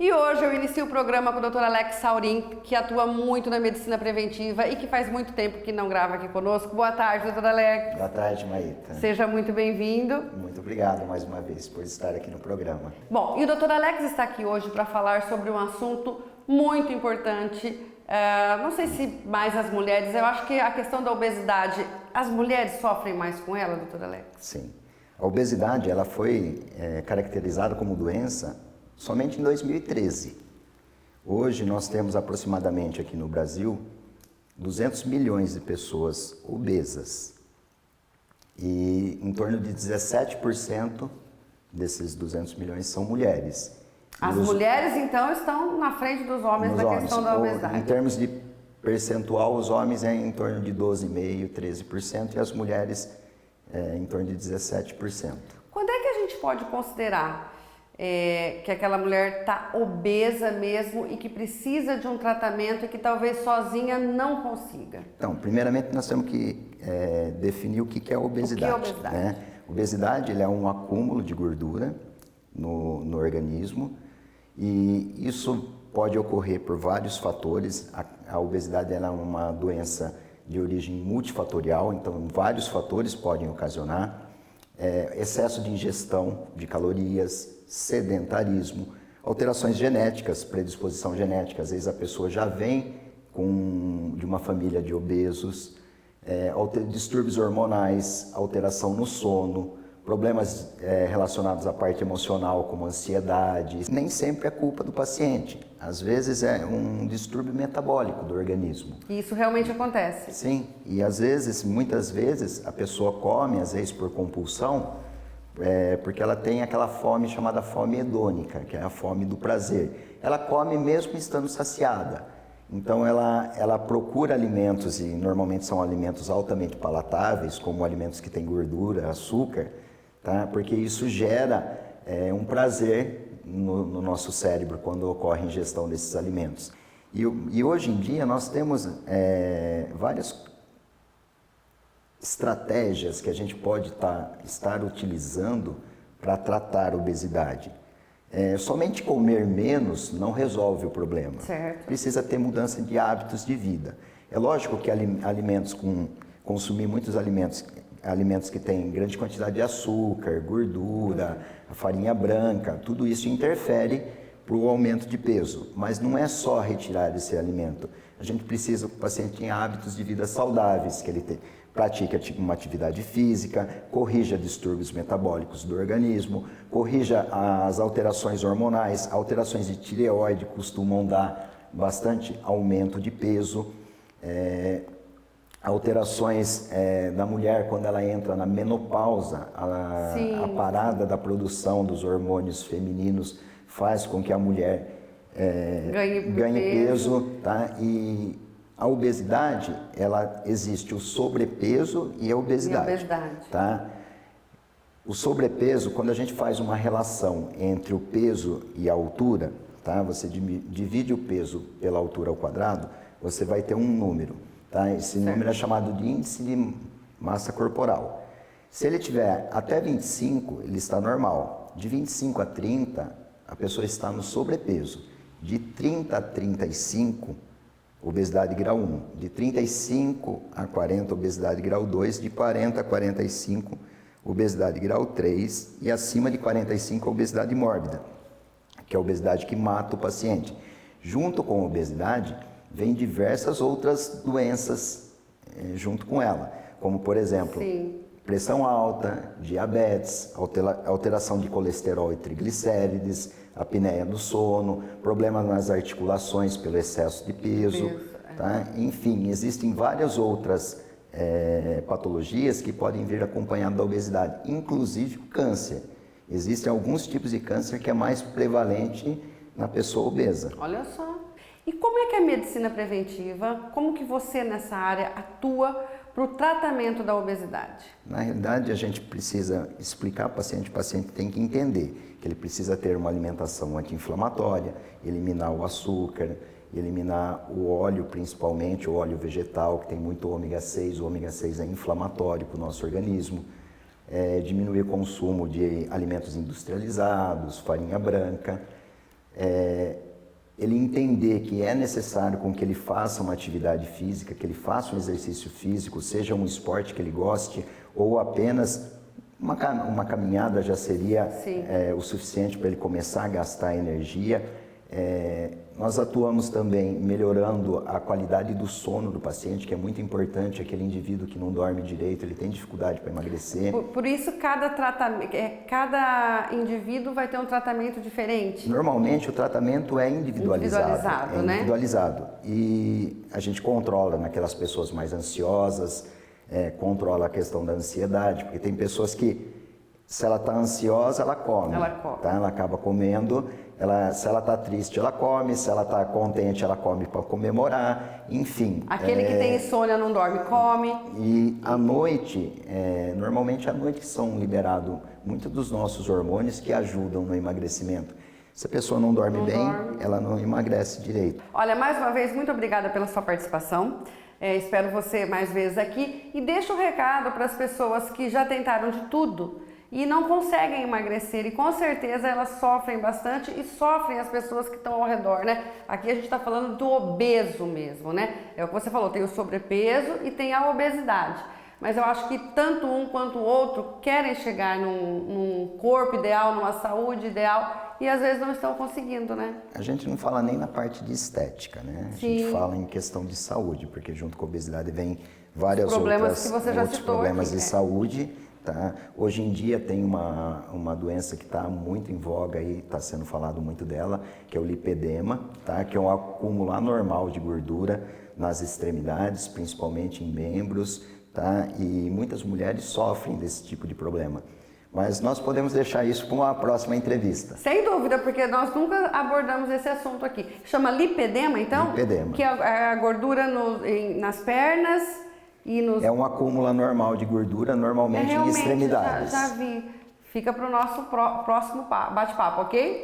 E hoje eu inicio o programa com o Dr. Alex Saurin, que atua muito na medicina preventiva e que faz muito tempo que não grava aqui conosco. Boa tarde, Dr. Alex. Boa tarde, Maíta. Seja muito bem-vindo. Muito obrigado mais uma vez por estar aqui no programa. Bom, e o Dr. Alex está aqui hoje para falar sobre um assunto muito importante. Não sei se mais as mulheres, eu acho que a questão da obesidade, as mulheres sofrem mais com ela, Dr. Alex? Sim. A obesidade ela foi caracterizada como doença somente em 2013. Hoje nós temos aproximadamente aqui no Brasil 200 milhões de pessoas obesas e em torno de 17% desses 200 milhões são mulheres. As mulheres então estão na frente dos homens na questão da obesidade. Em termos de percentual, os homens é em torno de 12,5%, 13% e as mulheres em torno de 17%. Quando é que a gente pode considerar que aquela mulher está obesa mesmo e que precisa de um tratamento e que talvez sozinha não consiga? Então, primeiramente nós temos que definir o que é obesidade. O que é obesidade? Né? Obesidade ele é um acúmulo de gordura no organismo e isso pode ocorrer por vários fatores. A obesidade ela é uma doença de origem multifatorial, então vários fatores podem ocasionar. Excesso de ingestão de calorias, sedentarismo, alterações genéticas, predisposição genética, às vezes a pessoa já vem de uma família de obesos, distúrbios hormonais, alteração no sono, problemas relacionados à parte emocional como ansiedade. Nem sempre é culpa do paciente, às vezes é um distúrbio metabólico do organismo. E isso realmente acontece? Sim, e às vezes, muitas vezes, a pessoa come, às vezes por compulsão, porque ela tem aquela fome chamada fome hedônica, que é a fome do prazer. Ela come mesmo estando saciada. Então ela procura alimentos, e normalmente são alimentos altamente palatáveis, como alimentos que têm gordura, açúcar, tá? Porque isso gera um prazer no nosso cérebro quando ocorre a ingestão desses alimentos. E hoje em dia nós temos várias estratégias que a gente pode estar utilizando para tratar a obesidade. Somente comer menos não resolve o problema. Certo. Precisa ter mudança de hábitos de vida. É lógico que consumir muitos alimentos que têm grande quantidade de açúcar, gordura, a farinha branca, tudo isso interfere para o aumento de peso. Mas não é só retirar esse alimento. A gente precisa que o paciente tenha hábitos de vida saudáveis, que ele pratique uma atividade física, corrija distúrbios metabólicos do organismo, corrija as alterações hormonais, alterações de tireoide costumam dar bastante aumento de peso, alterações da mulher quando ela entra na menopausa, a parada da produção dos hormônios femininos faz com que a mulher ganhe peso, tá? E a obesidade, ela existe o sobrepeso e a obesidade. Tá? O sobrepeso, quando a gente faz uma relação entre o peso e a altura, tá? Você divide o peso pela altura ao quadrado, você vai ter um número. Tá? Esse número é chamado de índice de massa corporal. Se ele tiver até 25, ele está normal. De 25 a 30, a pessoa está no sobrepeso. De 30 a 35, obesidade grau 1. De 35 a 40, obesidade grau 2. De 40 a 45, obesidade grau 3. E acima de 45, obesidade mórbida, que é a obesidade que mata o paciente. Junto com a obesidade, vem diversas outras doenças junto com ela, como por exemplo, pressão alta, diabetes, alteração de colesterol e triglicérides, apneia do sono, problemas nas articulações pelo excesso de peso, tá? Enfim, existem várias outras patologias que podem vir acompanhado da obesidade, inclusive o câncer. Existem alguns tipos de câncer que é mais prevalente na pessoa obesa. Olha só. E como é que a medicina preventiva, como que você nessa área atua para o tratamento da obesidade? Na realidade, a gente precisa explicar para o paciente tem que entender que ele precisa ter uma alimentação anti-inflamatória, eliminar o açúcar, eliminar o óleo, principalmente o óleo vegetal, que tem muito ômega 6, o ômega 6 é inflamatório para o nosso organismo, diminuir o consumo de alimentos industrializados, farinha branca, ele entender que é necessário com que ele faça uma atividade física, que ele faça um exercício físico, seja um esporte que ele goste ou apenas uma caminhada já seria o suficiente para ele começar a gastar energia. Nós atuamos também melhorando a qualidade do sono do paciente, que é muito importante. Aquele indivíduo que não dorme direito, ele tem dificuldade para emagrecer. Por isso, cada indivíduo vai ter um tratamento diferente? Normalmente, o tratamento é individualizado. Né? Individualizado. E a gente controla naquelas pessoas mais ansiosas, controla a questão da ansiedade, porque tem pessoas que, se ela está ansiosa, ela come. Tá? Ela acaba comendo. Se ela está triste, ela come. Se ela está contente, ela come para comemorar. Enfim. Aquele que tem insônia não dorme, come. E à noite, normalmente à noite são liberados muitos dos nossos hormônios que ajudam no emagrecimento. Se a pessoa não dorme bem, ela não emagrece direito. Olha, mais uma vez, muito obrigada pela sua participação. Espero você mais vezes aqui. E deixa um recado para as pessoas que já tentaram de tudo e não conseguem emagrecer, e com certeza elas sofrem bastante, e sofrem as pessoas que estão ao redor, né? Aqui a gente está falando do obeso mesmo, né? É o que você falou, tem o sobrepeso e tem a obesidade. Mas eu acho que tanto um quanto o outro querem chegar num corpo ideal, numa saúde ideal, e às vezes não estão conseguindo, né? A gente não fala nem na parte de estética, né? A gente fala em questão de saúde, porque junto com a obesidade vem vários outros problemas de saúde. Tá? Hoje em dia tem uma doença que está muito em voga e está sendo falado muito dela, que é o lipedema, tá? Que é um acúmulo anormal de gordura nas extremidades, principalmente em membros, tá? E muitas mulheres sofrem desse tipo de problema. Mas nós podemos deixar isso para uma próxima entrevista. Sem dúvida, porque nós nunca abordamos esse assunto aqui. Chama lipedema, então? Lipedema. Que é a gordura nas pernas. É um acúmulo anormal de gordura, normalmente em extremidades. Já vi. Fica para o nosso próximo bate-papo, ok?